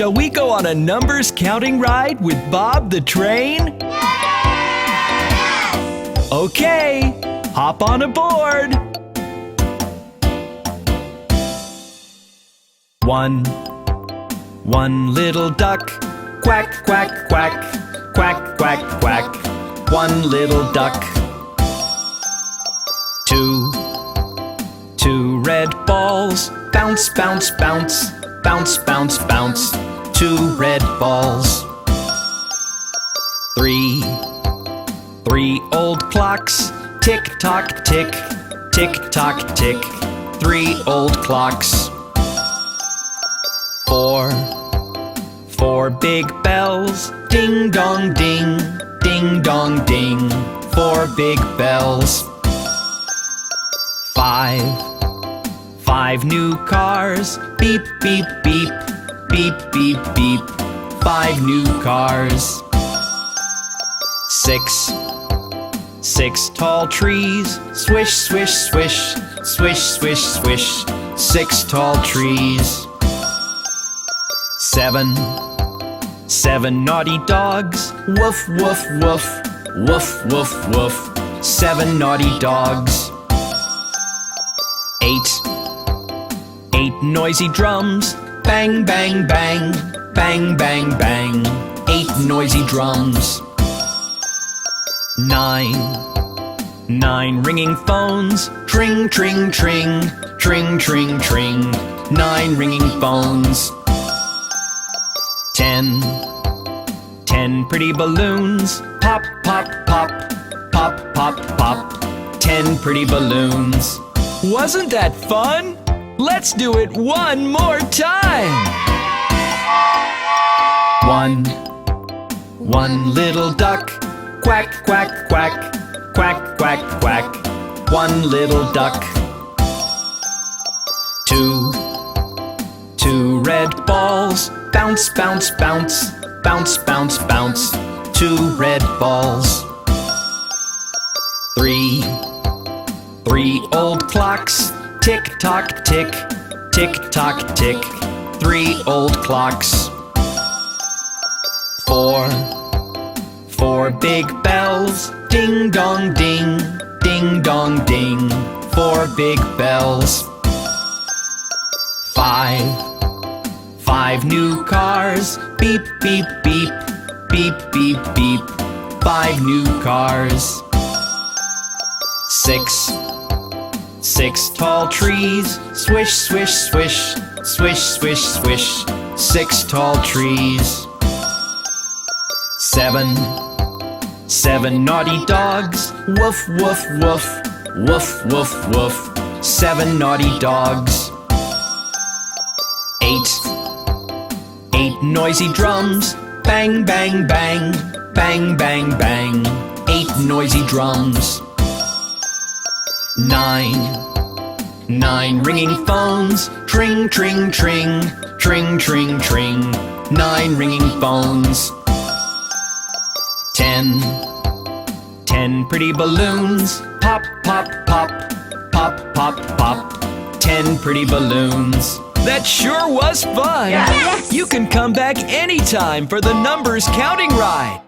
Shall we go on a numbers counting ride with Bob the train? Yes! Okay, hop on aboard. 1 little duck, quack, quack, quack, quack, quack, quack. 1 little duck. 2 red balls, bounce, bounce, bounce, bounce, bounce, bounce. 2 red balls. 3 old clocks, tick tock tick, tick tock tick. 3 old clocks. 4 big bells, ding dong ding, ding dong ding. 4 big bells. 5 new cars, beep beep beep, beep beep beep. 5 new cars. 6 tall trees, swish swish swish, swish swish swish. 6 tall trees. 7 naughty dogs, woof woof woof, woof woof woof. 7 naughty dogs. 8 noisy drums, bang bang bang, bang bang bang. 8 noisy drums. 9 ringing phones, tring tring tring, tring tring tring. 9 ringing phones. 10 pretty balloons, pop pop pop, pop pop pop. 10 pretty balloons. Wasn't that fun? Let's do it one more time. 1 little duck, quack quack quack, quack quack quack. 1 little duck. 2 red balls, bounce bounce bounce, bounce bounce bounce. 2 red balls. 3 old clocks, tick tock tick, tick tock tick. 3 old clocks. 4 big bells, ding dong ding, ding dong ding. 4 big bells. 5 new cars, beep beep beep, beep beep beep. 5 new cars. 6 tall trees, swish swish swish, swish swish swish. 6 tall trees. 7 naughty dogs, woof woof woof, woof woof woof. 7 naughty dogs. 8 noisy drums, bang bang bang, bang bang bang. 8 noisy drums. 9 ringing phones, tring tring tring, tring tring tring. 9 ringing phones. 10 pretty balloons, pop pop pop, pop pop pop. 10 pretty balloons. That sure was fun! Yes! You can come back anytime for the numbers counting ride.